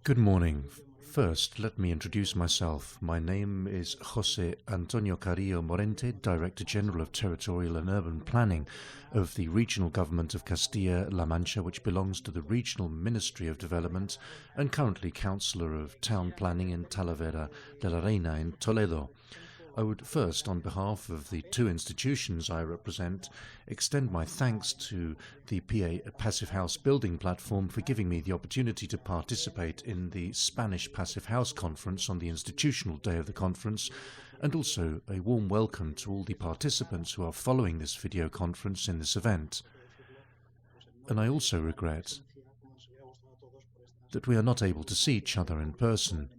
Good morning. First, let me introduce myself. My name is José Antonio Carrillo Morente, Director General of Territorial and Urban Planning of the Regional Government of Castilla-La Mancha, which belongs to the Regional Ministry of Development, and currently Councillor of Town Planning in Talavera de la Reina in Toledo. I would first, on behalf of the two institutions I represent, extend my thanks to the Passivhaus building platform for giving me the opportunity to participate in the Spanish Passivhaus conference on the institutional day of the conference, and also a warm welcome to all the participants who are following this video conference in this event. And I also regret that we are not able to see each other in person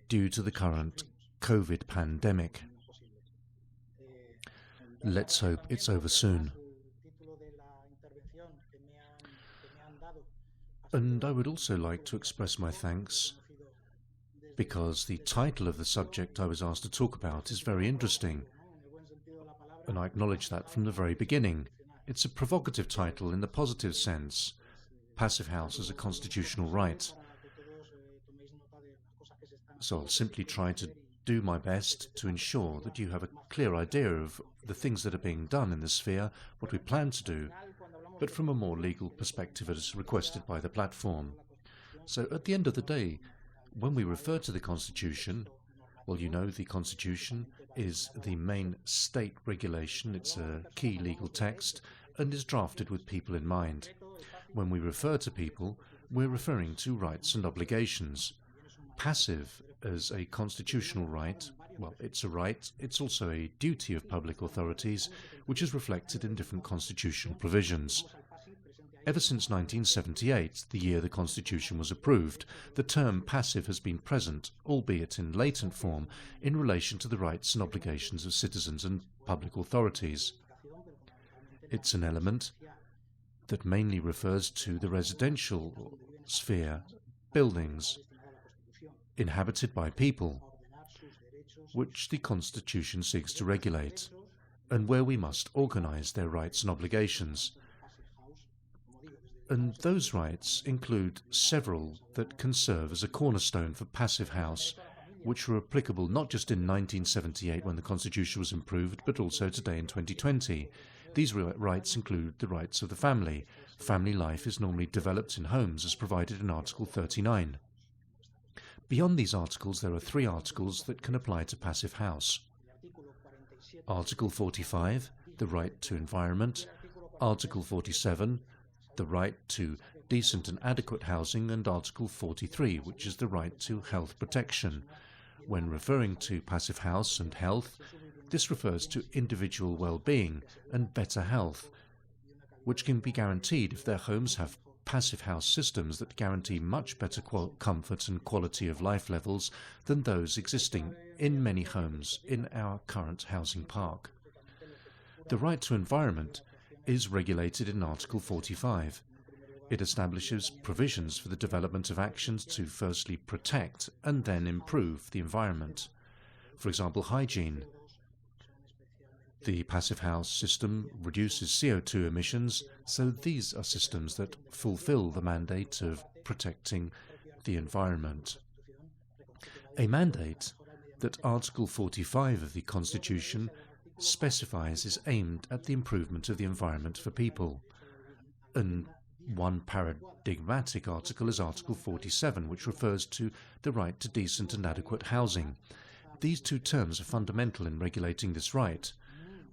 due to the current COVID pandemic. Let's hope it's over soon. And I would also like to express my thanks because the title of the subject I was asked to talk about is very interesting, and I acknowledge that from the very beginning. It's a provocative title in the positive sense. Passivhaus is a constitutional right. So I'll simply try to do my best to ensure that you have a clear idea of the things that are being done in this sphere, what we plan to do, but from a more legal perspective as requested by the platform. So at the end of the day, when we refer to the Constitution, well, you know, the Constitution is the main state regulation. It's a key legal text and is drafted with people in mind. When we refer to people, we're referring to rights and obligations. Passive as a constitutional right, well, it's a right, it's also a duty of public authorities, which is reflected in different constitutional provisions. Ever since 1978, the year the Constitution was approved, the term passive has been present, albeit in latent form, in relation to the rights and obligations of citizens and public authorities. It's an element that mainly refers to the residential sphere, buildings, inhabited by people, which the Constitution seeks to regulate, and where we must organize their rights and obligations. And those rights include several that can serve as a cornerstone for Passivhaus, which were applicable not just in 1978 when the Constitution was improved, but also today in 2020. These rights include the rights of the family. Family life is normally developed in homes as provided in Article 39. Beyond these articles, there are three articles that can apply to Passivhaus. Article 45, the right to environment. Article 47, the right to decent and adequate housing, and Article 43, which is the right to health protection. When referring to Passivhaus and health, this refers to individual well-being and better health, which can be guaranteed if their homes have Passivhaus systems that guarantee much better comfort and quality of life levels than those existing in many homes in our current housing park. The right to environment is regulated in Article 45. It establishes provisions for the development of actions to firstly protect and then improve the environment. For example, hygiene. The Passivhaus system reduces CO2 emissions, so these are systems that fulfill the mandate of protecting the environment. A mandate that Article 45 of the Constitution specifies is aimed at the improvement of the environment for people. And one paradigmatic article is Article 47, which refers to the right to decent and adequate housing. These two terms are fundamental in regulating this right.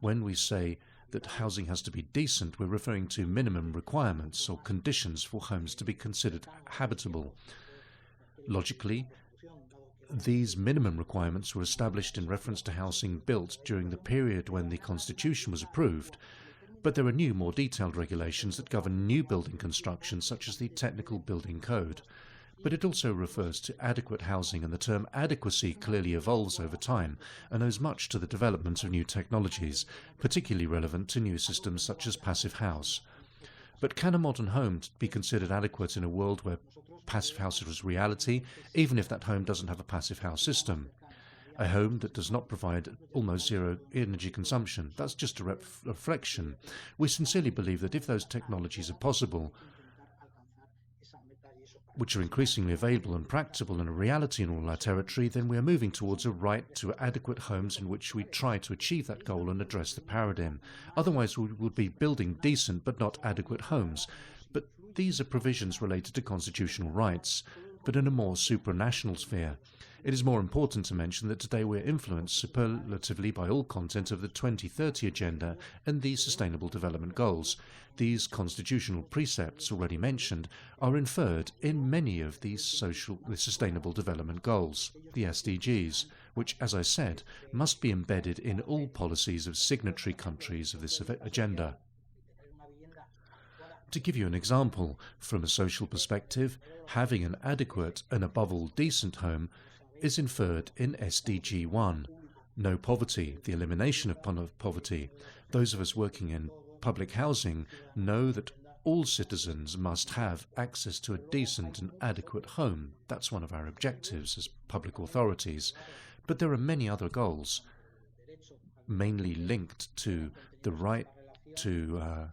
When we say that housing has to be decent, we're referring to minimum requirements or conditions for homes to be considered habitable. Logically, these minimum requirements were established in reference to housing built during the period when the Constitution was approved, but there are new, more detailed regulations that govern new building construction, such as the Technical Building Code. But it also refers to adequate housing, and the term adequacy clearly evolves over time and owes much to the development of new technologies, particularly relevant to new systems such as Passivhaus. But can a modern home be considered adequate in a world where Passivhaus is reality, even if that home doesn't have a Passivhaus system? A home that does not provide almost zero energy consumption, that's just a reflection. We sincerely believe that if those technologies are possible, which are increasingly available and practicable and a reality in all our territory, then we are moving towards a right to adequate homes in which we try to achieve that goal and address the paradigm. Otherwise, we would be building decent but not adequate homes. But these are provisions related to constitutional rights, but in a more supranational sphere. It is more important to mention that today we are influenced superlatively by all content of the 2030 Agenda and the Sustainable Development Goals. These constitutional precepts already mentioned are inferred in many of the Sustainable Development Goals, the SDGs, which, as I said, must be embedded in all policies of signatory countries of this agenda. To give you an example, from a social perspective, having an adequate and above all decent home is inferred in SDG 1. No poverty, the elimination of poverty. Those of us working in public housing know that all citizens must have access to a decent and adequate home. That's one of our objectives as public authorities. But there are many other goals, mainly linked to the right to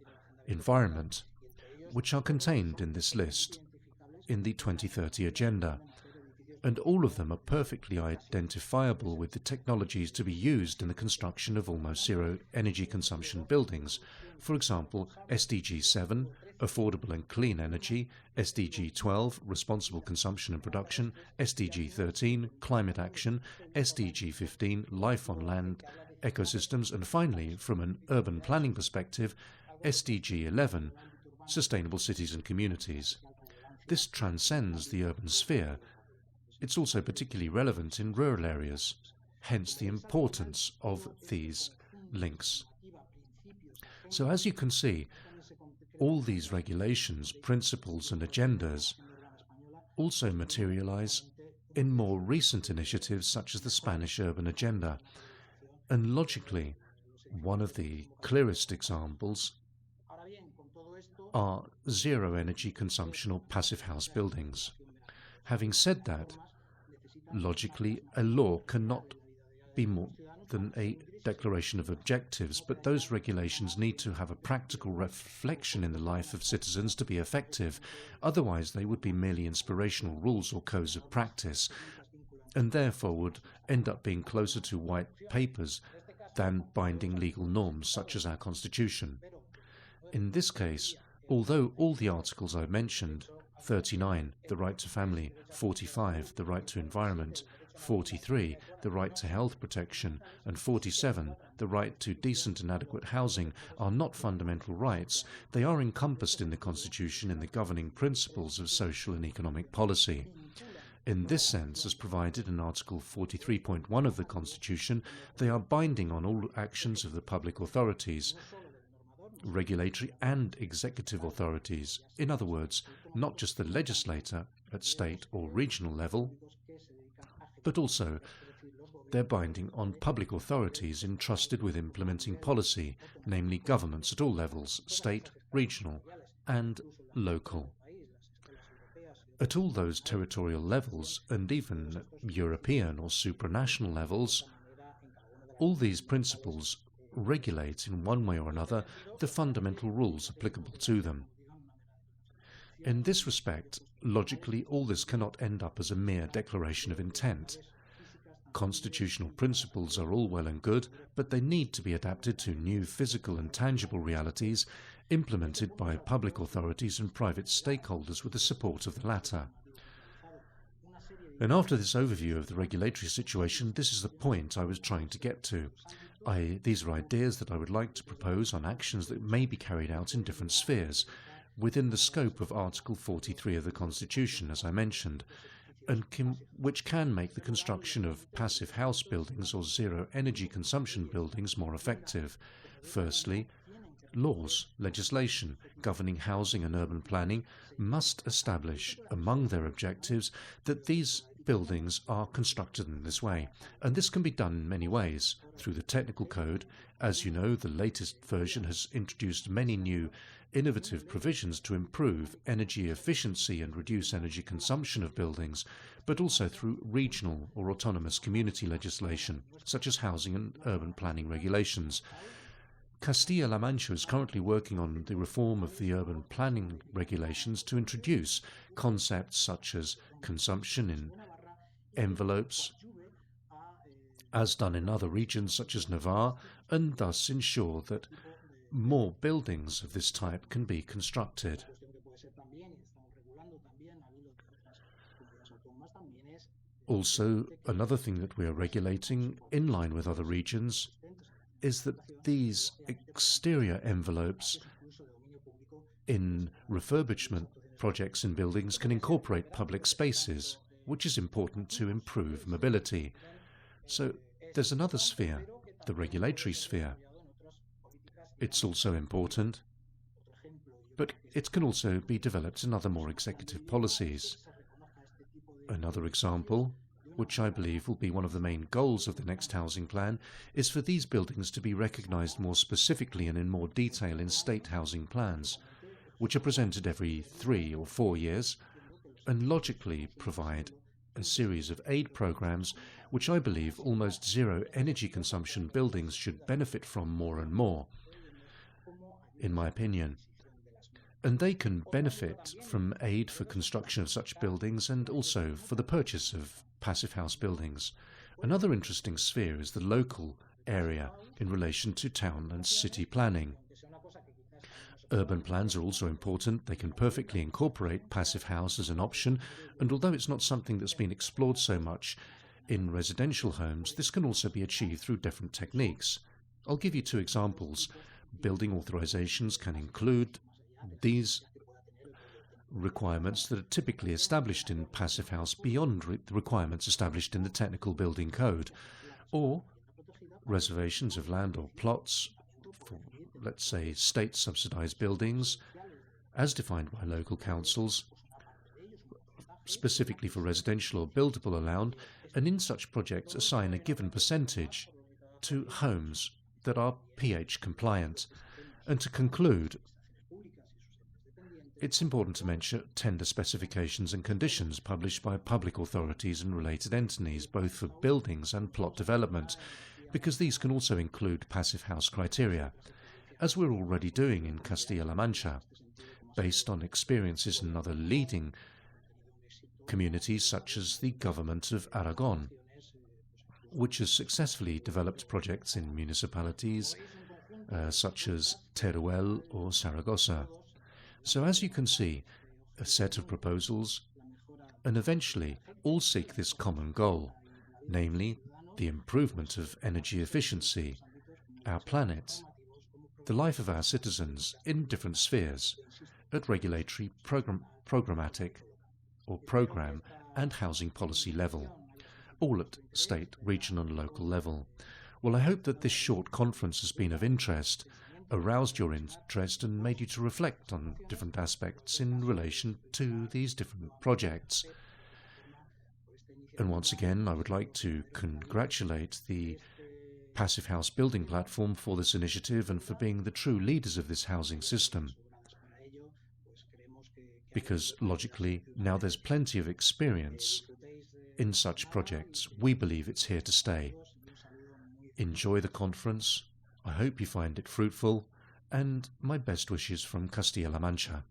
environment, which are contained in this list in the 2030 Agenda. And all of them are perfectly identifiable with the technologies to be used in the construction of almost zero energy consumption buildings. For example, SDG 7, affordable and clean energy, SDG 12, responsible consumption and production, SDG 13, climate action, SDG 15, life on land, ecosystems, and finally, from an urban planning perspective, SDG 11, sustainable cities and communities. This transcends the urban sphere. It's also particularly relevant in rural areas, hence the importance of these links. So as you can see, all these regulations, principles and agendas also materialize in more recent initiatives such as the Spanish Urban Agenda. And logically, one of the clearest examples are zero energy consumption or passive house buildings. Having said that, logically, a law cannot be more than a declaration of objectives, but those regulations need to have a practical reflection in the life of citizens to be effective. Otherwise, they would be merely inspirational rules or codes of practice, and therefore would end up being closer to white papers than binding legal norms, such as our Constitution. In this case, although all the articles I mentioned, 39, the right to family, 45, the right to environment, 43, the right to health protection, and 47, the right to decent and adequate housing, are not fundamental rights, they are encompassed in the Constitution in the governing principles of social and economic policy. In this sense, as provided in Article 43.1 of the Constitution, they are binding on all actions of the public authorities, regulatory and executive authorities. In other words, not just the legislator at state or regional level, but also they're binding on public authorities entrusted with implementing policy, namely governments at all levels, state, regional, and local. At all those territorial levels, and even European or supranational levels, all these principles regulate in one way or another the fundamental rules applicable to them. In this respect, logically, all this cannot end up as a mere declaration of intent. Constitutional principles are all well and good, but they need to be adapted to new physical and tangible realities implemented by public authorities and private stakeholders with the support of the latter. And after this overview of the regulatory situation, this is the point I was trying to get to. These are ideas that I would like to propose on actions that may be carried out in different spheres, within the scope of Article 43 of the Constitution, as I mentioned, and which can make the construction of passive house buildings or zero energy consumption buildings more effective. Firstly, legislation governing housing and urban planning must establish among their objectives that these buildings are constructed in this way, and this can be done in many ways. Through the technical code, as you know, the latest version has introduced many new innovative provisions to improve energy efficiency and reduce energy consumption of buildings, but also through regional or autonomous community legislation, such as housing and urban planning regulations. Castilla-La Mancha is currently working on the reform of the urban planning regulations to introduce concepts such as consumption in envelopes, as done in other regions such as Navarre, and thus ensure that more buildings of this type can be constructed. Also, another thing that we are regulating, in line with other regions, is that these exterior envelopes in refurbishment projects in buildings can incorporate public spaces, which is important to improve mobility. So there's another sphere, the regulatory sphere. It's also important, but it can also be developed in other more executive policies. Another example, which I believe will be one of the main goals of the next housing plan, is for these buildings to be recognised more specifically and in more detail in state housing plans, which are presented every 3 or 4 years, and logically provide a series of aid programs which I believe almost zero energy consumption buildings should benefit from more and more, in my opinion. And they can benefit from aid for construction of such buildings and also for the purchase of passive house buildings. Another interesting sphere is the local area in relation to town and city planning. Urban plans are also important. They can perfectly incorporate passive house as an option, and although it's not something that's been explored so much in residential homes, this can also be achieved through different techniques. I'll give you 2 examples. Building authorizations can include these requirements that are typically established in passive house beyond the requirements established in the technical building code, or reservations of land or plots for, let's say, state-subsidized buildings as defined by local councils, specifically for residential or buildable land, and in such projects assign a given percentage to homes that are pH compliant. And to conclude, it's important to mention tender specifications and conditions published by public authorities and related entities, both for buildings and plot development, because these can also include passive house criteria, as we're already doing in Castilla-La Mancha, based on experiences in other leading communities such as the government of Aragon, which has successfully developed projects in municipalities such as Teruel or Saragossa. So as you can see, a set of proposals, and eventually all seek this common goal, namely the improvement of energy efficiency, our planet, the life of our citizens in different spheres, at regulatory, programmatic or program and housing policy level, all at state, regional and local level. Well, I hope that this short conference has been of interest, aroused your interest and made you to reflect on different aspects in relation to these different projects. And once again, I would like to congratulate the Passive House Building Platform for this initiative and for being the true leaders of this housing system. Because logically, now there's plenty of experience in such projects. We believe it's here to stay. Enjoy the conference. I hope you find it fruitful, and my best wishes from Castilla-La Mancha.